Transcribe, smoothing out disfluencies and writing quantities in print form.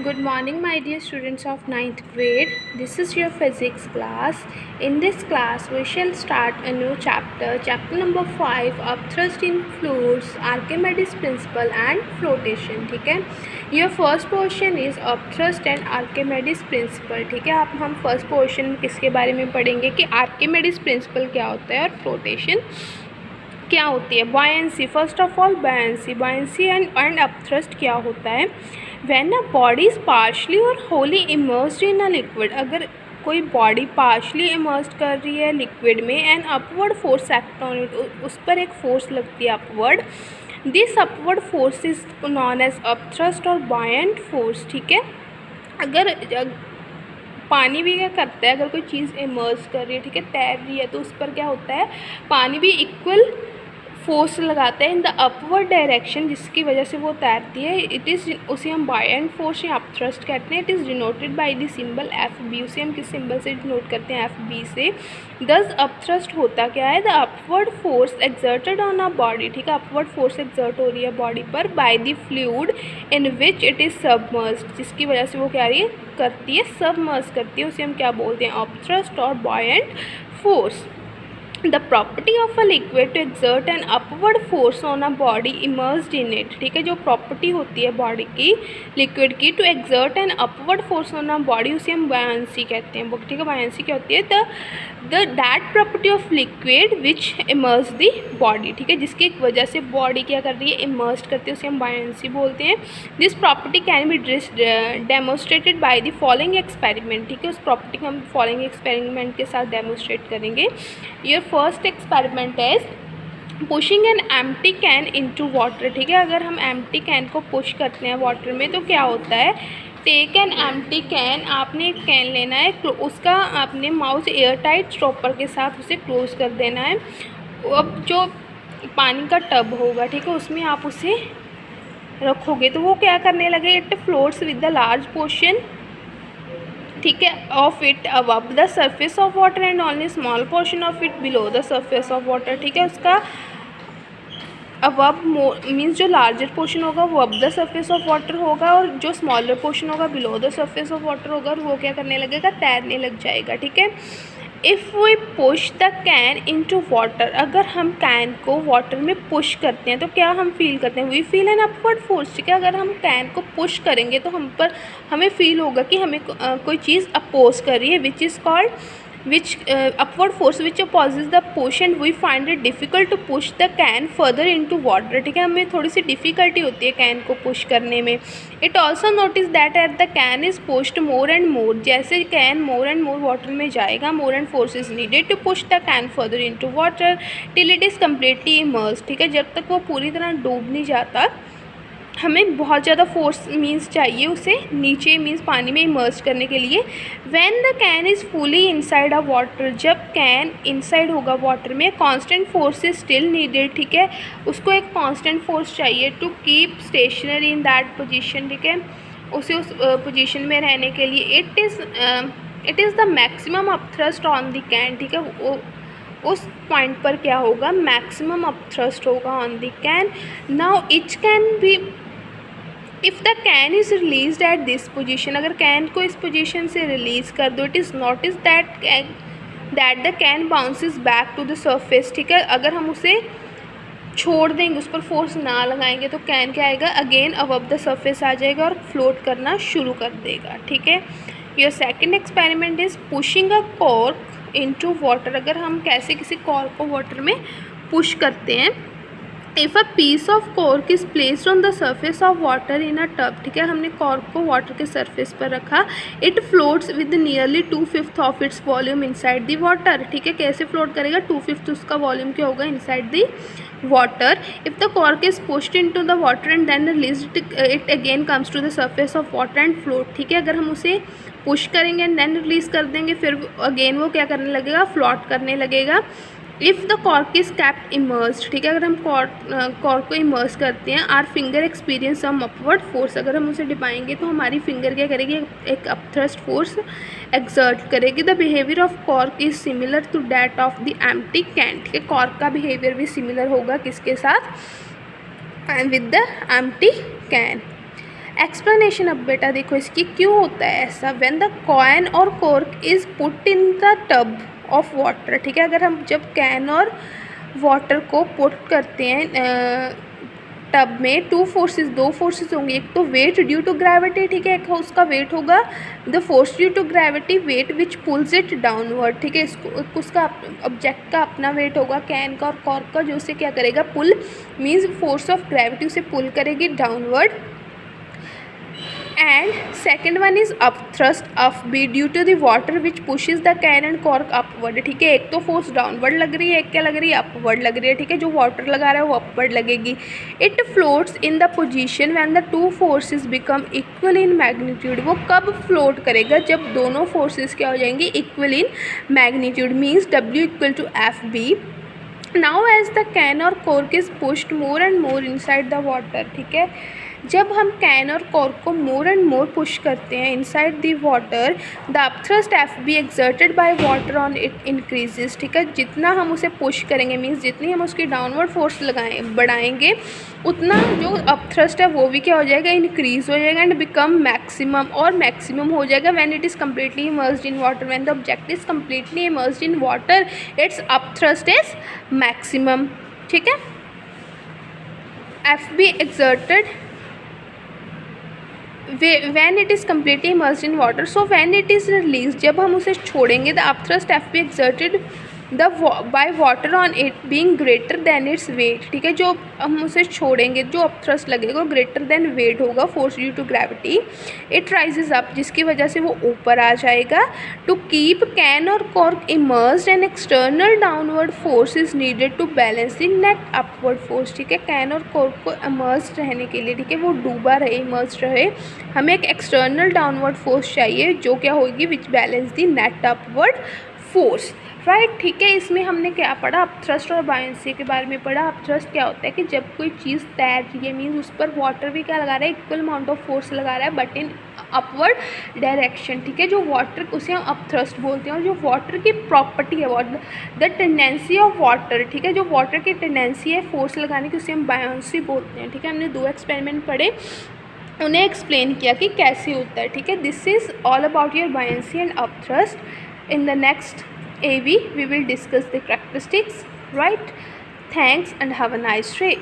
Good morning, my dear students of ninth grade. This is your physics class. In this class, we shall start a new chapter, chapter number 5, upthrust in fluids, Archimedes principle and flotation. ठीक है, your first portion is upthrust and Archimedes principle. ठीक है, आप हम first portion में किसके बारे में पढ़ेंगे कि आर्किमेडिस प्रिंसिपल क्या होता है और फ्लोटेशन क्या होती है. Buoyancy, first of all buoyancy and upthrust क्या होता है. When a body is partially और wholly immersed in a liquid, अगर कोई बॉडी पार्शली इमर्स्ड कर रही है लिक्विड में and upward force act on it, उस पर एक फोर्स लगती है upward. This upward force is known as upthrust और बायंट फोर्स. ठीक है, अगर पानी भी क्या करता है, अगर कोई चीज़ इमर्ज कर रही है, ठीक है, तैर रही है, तो उस पर क्या होता है, पानी भी इक्वल फोर्स लगाता है इन द अपवर्ड डायरेक्शन, जिसकी वजह से वो तैरती है. इट इज़, उसे हम बायंट फोर्स या अपथ्रस्ट कहते हैं. It is denoted by the symbol F B. उसे हम किस सिंबल से डिनोट करते हैं, एफ बी से. दस अपथ्रस्ट होता क्या है, the upward force exerted on a body. ठीक है, अपवर्ड फोर्स एक्सर्ट हो रही है बॉडी पर by the fluid in which it is submerged, जिसकी वजह से वो क्या रही है करती है, सबमर्ज करती है. उसे हम क्या बोलते हैं, अपथ्रस्ट और buoyant force. The property of a liquid to exert an upward force on a body immersed in it. ठीक है, जो प्रॉपर्टी होती है बॉडी की, लिक्विड की, to exert an upward force on a body, उसे हम बायंसी कहते हैं. ठीक है, बायंसी क्या होती है, that property of liquid which immerse the body. ठीक है, जिसकी वजह से बॉडी क्या कर रही है, इमर्स्ड करती है, उसे हम बायंसी बोलते हैं. This property can be demonstrated by the following experiment. ठीक है, उस प्रॉपर्टी को हम फॉलोइंग एक्सपेरिमेंट के साथ डेमोस्ट्रेट करेंगे. Your first experiment is pushing an empty can into water. ठीक है, अगर हम एम्प्टी कैन को पुश करते हैं वाटर में तो क्या होता है, टेक एन एम्प्टी कैन, आपने एक कैन लेना है, उसका आपने माउथ एयर टाइट स्टॉपर के साथ उसे क्लोज कर देना है. अब जो पानी का टब होगा, ठीक है, उसमें आप उसे रखोगे तो वो क्या करने लगे, it floats with the large portion, ठीक है, of it above the surface of water and only small portion of it below the surface of water. ठीक है, उसका अबव मीन्स जो लार्जर पोर्शन होगा वो अब द सरफेस ऑफ वाटर होगा और जो स्मॉलर पोर्शन होगा below the surface of water होगा और वो क्या करने लगेगा, तैरने लग जाएगा. ठीक है, if we push the can into water, अगर हम कैन को वाटर में पुश करते हैं तो क्या हम फील करते हैं, we feel an upward force. ठीक है, अगर हम कैन को पुश करेंगे तो हमें फील होगा कि हमें कोई चीज़ अपोज कर रही है, which is called upward force which opposes the push and we find it difficult to push the can further into water. ठीक है, हमें थोड़ी सी डिफ़िकल्टी होती है कैन को पुश करने में. It also notice that as the can is pushed more and more, जैसे can more and more water में जाएगा, more and force is needed to push the can further into water till it is completely immersed. ठीक है, जब तक वो पूरी तरह डूब नहीं जाता हमें बहुत ज़्यादा फोर्स मीन्स चाहिए उसे नीचे मीन्स पानी में इमर्ज करने के लिए. When the can is fully inside a water, जब कैन इनसाइड होगा वाटर में, constant force is still needed. ठीक है, उसको एक कांस्टेंट फोर्स चाहिए to keep stationary in that position. ठीक है, उसे उस पोजीशन में रहने के लिए. It is the maximum upthrust on the can. ठीक है, वो उस पॉइंट पर क्या होगा, मैक्सिमम अपथ्रस्ट होगा on the can. Now each can be, if the can is release at this position, अगर कैन को इस पोजीशन से रिलीज़ कर दो, it is notice that the can bounces back to the surface. ठीक है, अगर हम उसे छोड़ देंगे, उस पर फोर्स ना लगाएंगे तो कैन क्या आएगा, अगेन अबव द सरफेस आ जाएगा और फ्लोट करना शुरू कर देगा. ठीक है, your second experiment is pushing a cork into water. अगर हम कैसे किसी कॉर्क को वाटर में पुश करते हैं, if a piece of cork is placed on the surface of water in a tub. ठीक है, हमने कॉर्क को वाटर के सरफेस पर रखा, it floats with nearly 2/5 of its volume inside the water. ठीक है, कैसे फ्लोट करेगा, 2/5 उसका वॉल्यूम क्या होगा, inside the water. If the cork is pushed into the water and then released, it again comes to the surface of water and float. ठीक है, अगर हम उसे पुश करेंगे एंड देन रिलीज़ कर देंगे, फिर अगेन वो क्या करने लगेगा, फ्लोट करने लगेगा. If the cork is kept immersed. ठीक है, अगर हम कॉर्क को इमर्स करते हैं, our finger experience some upward force, अगर हम उसे डिपाएंगे तो हमारी फिंगर क्या करेगी, एक अपथ्रस्ट फोर्स एक्सर्ट करेगी. The behaviour of cork is similar to that of the empty can. ठीक है, कॉर्क का बिहेवियर भी सिमिलर होगा किसके साथ, with the empty can. Explanation अब बेटा देखो इसकी क्यों होता है ऐसा। व्हेन द कॉइन और cork is put in the tub of water, ठीक है, अगर हम जब कैन और वाटर को पुट करते हैं टब में, दो फोर्सेस होंगे, एक तो वेट ड्यू टू ग्रेविटी, ठीक है, एक उसका वेट होगा the force due to gravity, weight which pulls it downward, ठीक है, इसको उसका ऑब्जेक्ट का अपना वेट होगा कैन का और कॉर्क का, जो उसे क्या करेगा, pull means force of gravity उसे पुल करेगी downward. And second one is upthrust, up B due to the water which pushes the can and cork upward, ठीक है, एक तो फोर्स डाउनवर्ड लग रही है, एक क्या लग रही है, अपवर्ड लग रही है, ठीक है, जो वाटर लगा रहा है वो अपवर्ड लगेगी। It floats in the position when the two forces become equal in magnitude, वो कब फ्लोट करेगा, जब दोनों फोर्सेस क्या हो जाएंगी, equal in magnitude, means W equal to FB। Now as the can और cork is pushed more and more inside the water, ठीक है, जब हम कैन और कॉर्क को मोर एंड मोर पुश करते हैं inside the water, the upthrust FB exerted by water on it increases, ठीक है, जितना हम उसे पुश करेंगे मीन्स जितनी हम उसकी डाउनवर्ड फोर्स बढ़ाएंगे उतना जो अपथ्रस्ट है वो भी क्या हो जाएगा, इंक्रीज हो जाएगा एंड बिकम मैक्सिमम, और मैक्सिमम हो जाएगा when it is completely immersed in water, when the object is completely immersed in water it's upthrust is maximum, ठीक है। FB exerted when it is completely immersed in water, so when it is released, जब हम उसे छोड़ेंगे, the upthrust FB exerted by water on it being greater than its weight, ठीक है, जो हम उसे छोड़ेंगे जो अपथ्रस्ट लगेगा वो ग्रेटर देन वेट होगा, force due to gravity, it rises up, जिसकी वजह से वो ऊपर आ जाएगा। टू कीप कैन और cork immersed an external downward force is needed to balance the net upward force, ठीक है, कैन और कॉर्क को इमर्स्ड रहने के लिए, ठीक है, वो डूबा रहे, इमर्स्ड रहे, हमें एक एक्सटर्नल डाउनवर्ड फोर्स चाहिए जो क्या होगी, विच balance the net upward force, right, ठीक है। इसमें हमने क्या पढ़ा, अपथ्रस्ट और बायंसी के बारे में पढ़ा। अपथ्रस्ट क्या होता है कि जब कोई चीज़ तैर रही है मीन्स उस पर वाटर भी क्या लगा रहा है, इक्वल अमाउंट ऑफ फोर्स लगा रहा है बट इन अपवर्ड डायरेक्शन, ठीक है, जो वाटर उसे हम अपथ्रस्ट बोलते हैं। और जो वाटर की प्रॉपर्टी है द टेंडेंसी ऑफ वाटर, ठीक है, जो वाटर की टेंडेंसी है फोर्स लगाने की उसे हम बायंसी बोलते हैं, ठीक है। हमने 2 एक्सपेरिमेंट पढ़े, उन्हें एक्सप्लेन किया कि कैसे होता है, ठीक है। This is all about your buoyancy and upthrust. In the next AV we will discuss the characteristics, right? Thanks and have a nice day.